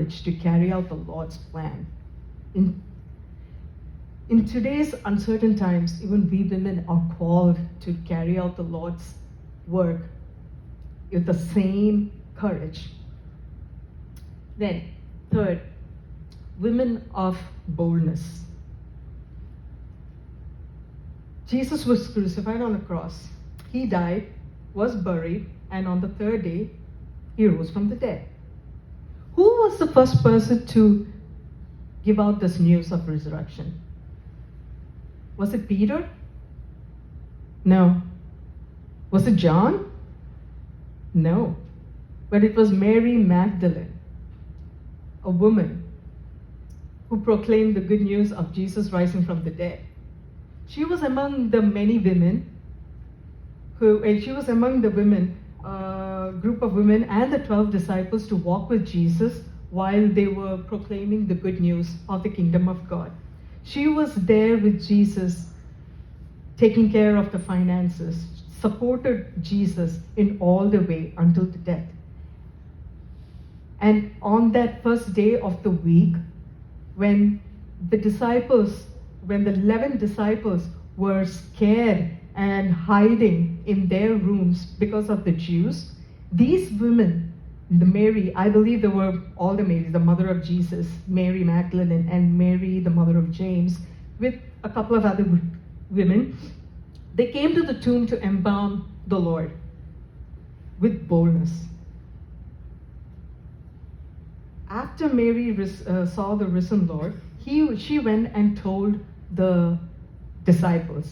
courage to carry out the Lord's plan. In today's uncertain times, even we women are called to carry out the Lord's work with the same courage. Then, third, women of boldness. Jesus was crucified on a cross. He died, was buried, and on the third day, he rose from the dead. Who was the first person to give out this news of resurrection? Was it Peter? No. Was it John? No. But it was Mary Magdalene, a woman who proclaimed the good news of Jesus rising from the dead. She was among the many women group of women and the 12 disciples to walk with Jesus while they were proclaiming the good news of the kingdom of God. She was there with Jesus, taking care of the finances, supported Jesus in all the way until the death. And on that first day of the week, when the 11 disciples were scared and hiding in their rooms because of the Jews, these women, the Mary, I believe there were all the Marys, the mother of Jesus, Mary Magdalene and Mary, the mother of James, with a couple of other women, they came to the tomb to embalm the Lord with boldness. After Mary saw the risen Lord, she went and told the disciples.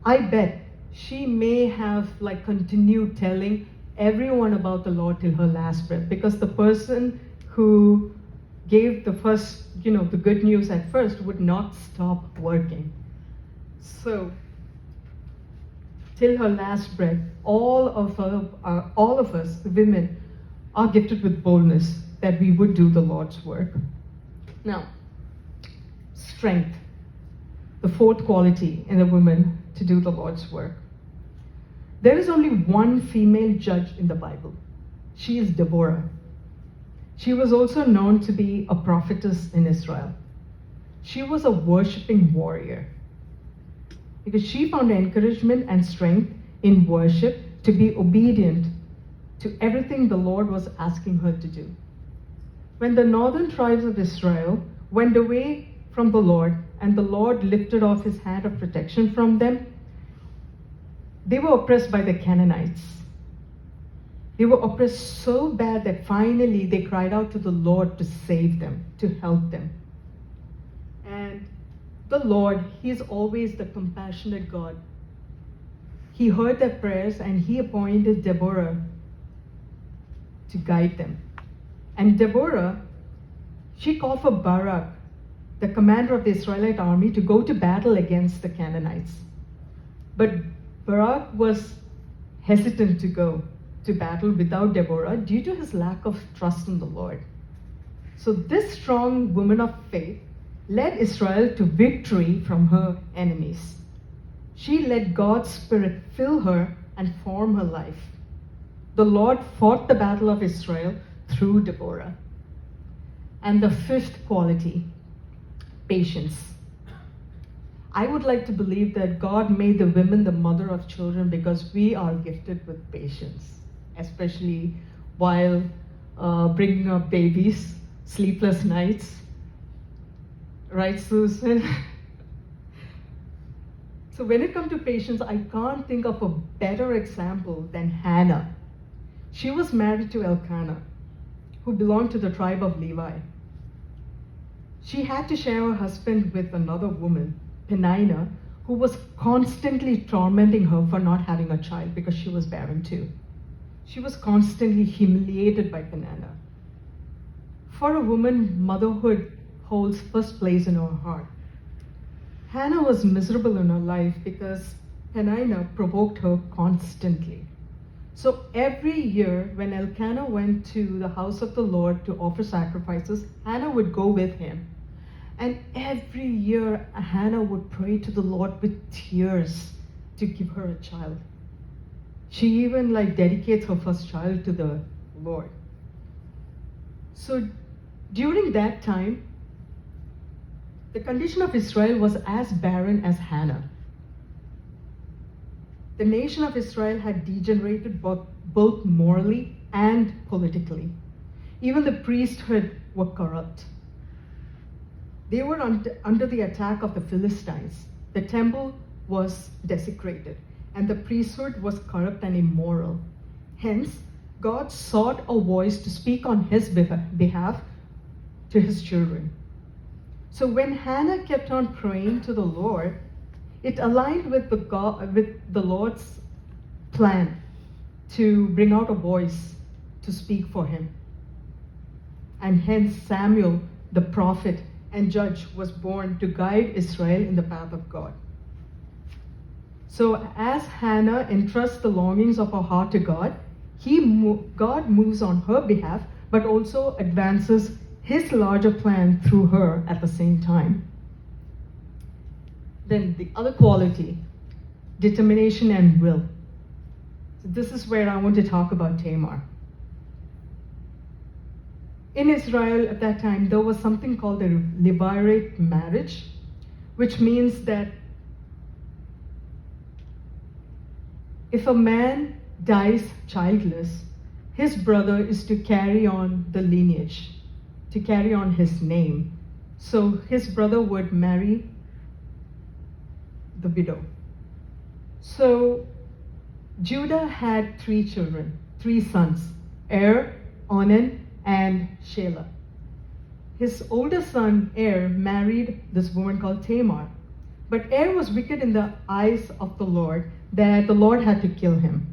I bet she may have continued telling everyone about the Lord till her last breath, because the person who gave the first, the good news at first would not stop working. So, till her last breath, all of us, the women, are gifted with boldness that we would do the Lord's work. Now, strength, the fourth quality in a woman to do the Lord's work. There is only one female judge in the Bible. She is Deborah. She was also known to be a prophetess in Israel. She was a worshiping warrior because she found encouragement and strength in worship to be obedient to everything the Lord was asking her to do. When the northern tribes of Israel went away from the Lord and the Lord lifted off his hand of protection from them, they were oppressed by the Canaanites. They were oppressed so bad that finally they cried out to the Lord to save them, to help them. And the Lord, he is always the compassionate God. He heard their prayers and he appointed Deborah to guide them. And Deborah, she called for Barak, the commander of the Israelite army, to go to battle against the Canaanites. But Barak was hesitant to go to battle without Deborah due to his lack of trust in the Lord. So this strong woman of faith led Israel to victory from her enemies. She let God's Spirit fill her and form her life. The Lord fought the battle of Israel through Deborah. And the fifth quality, patience. I would like to believe that God made the women the mother of children because we are gifted with patience, especially while bringing up babies, sleepless nights. Right, Susan? So when it comes to patience, I can't think of a better example than Hannah. She was married to Elkanah, who belonged to the tribe of Levi. She had to share her husband with another woman, Peninnah, who was constantly tormenting her for not having a child because she was barren too. She was constantly humiliated by Peninnah. For a woman, motherhood holds first place in her heart. Hannah was miserable in her life because Peninnah provoked her constantly. So every year when Elkanah went to the house of the Lord to offer sacrifices, Hannah would go with him. And every year Hannah would pray to the Lord with tears to give her a child. She even dedicates her first child to the Lord. So During that time, the condition of Israel was as barren as Hannah. The nation of Israel had degenerated both morally and politically. Even the priesthood were corrupt. They were under the attack of the Philistines. The temple was desecrated, and the priesthood was corrupt and immoral. Hence, God sought a voice to speak on his behalf to his children. So when Hannah kept on praying to the Lord, it aligned with the Lord's plan to bring out a voice to speak for him. And hence Samuel, the prophet and judge, was born to guide Israel in the path of God. So as Hannah entrusts the longings of her heart to God, God moves on her behalf, but also advances his larger plan through her at the same time. Then the other quality, determination and will. So this is where I want to talk about Tamar. In Israel at that time, there was something called a levirate marriage, which means that if a man dies childless, his brother is to carry on the lineage, to carry on his name. So his brother would marry the widow. So Judah had 3 children, 3 sons, Er, Onan, and Shelah. His older son, Er, married this woman called Tamar. But Er was wicked in the eyes of the Lord, that the Lord had to kill him.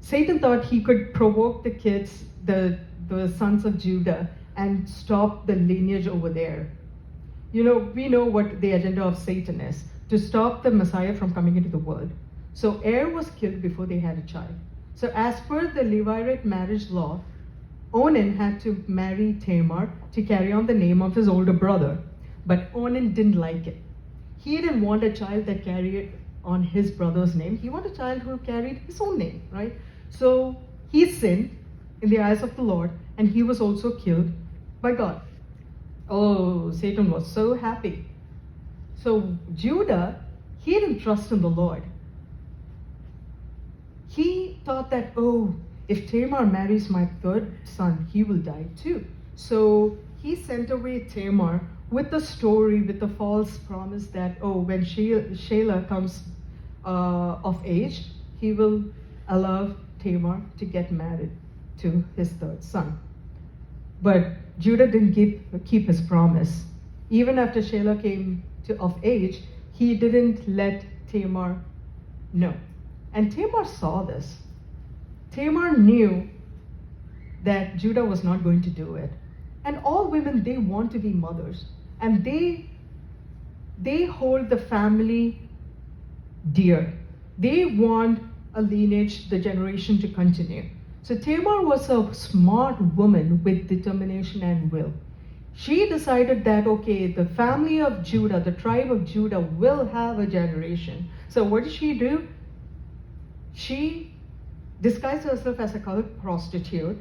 Satan thought he could provoke the kids, the sons of Judah, and stop the lineage over there. You know, we know what the agenda of Satan is, to stop the Messiah from coming into the world. So Er was killed before they had a child. So as per the Levirate marriage law, Onan had to marry Tamar to carry on the name of his older brother. But Onan didn't like it. He didn't want a child that carried on his brother's name. He wanted a child who carried his own name, right? So he sinned in the eyes of the Lord, and he was also killed by God. Oh, Satan was so happy. So Judah, he didn't trust in the Lord. He thought that, oh, if Tamar marries my 3rd son, he will die too. So he sent away Tamar with the story, with the false promise that, oh, when Shelah comes of age, he will allow Tamar to get married to his 3rd son. But Judah didn't keep his promise. Even after Shelah came of age, he didn't let Tamar know. And Tamar saw this. Tamar knew that Judah was not going to do it. And all women, they want to be mothers. And they hold the family dear. They want a lineage, the generation to continue. So Tamar was a smart woman with determination and will. She decided that, okay, the family of Judah, the tribe of Judah will have a generation. So what did she do? She disguised herself as a colored prostitute.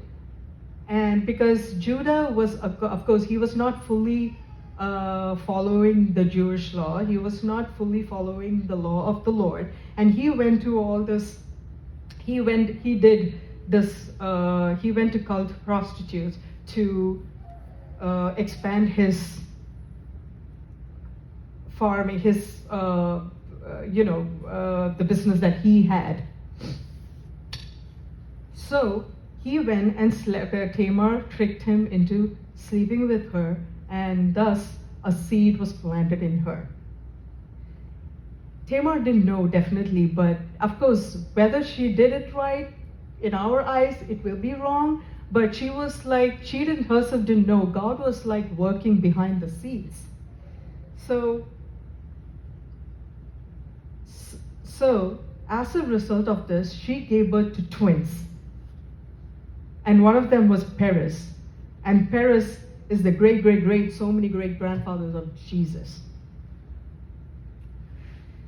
And because Judah was, of course, he was not fully following the Jewish law. He was not fully following the law of the Lord. And he went to all this, he went to cult prostitutes to expand his farming, his, the business that he had. So he went and slept. Tamar tricked him into sleeping with her, and thus a seed was planted in her. Tamar didn't know definitely, but of course, whether she did it right, in our eyes, it will be wrong. But she was like, she herself didn't know. God was like working behind the scenes. So as a result of this, she gave birth to twins. And one of them was Perez. And Perez is the great, so many great-grandfathers of Jesus.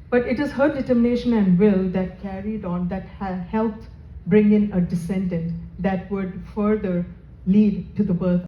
But it is her determination and will that carried on, that helped bring in a descendant that would further lead to the birth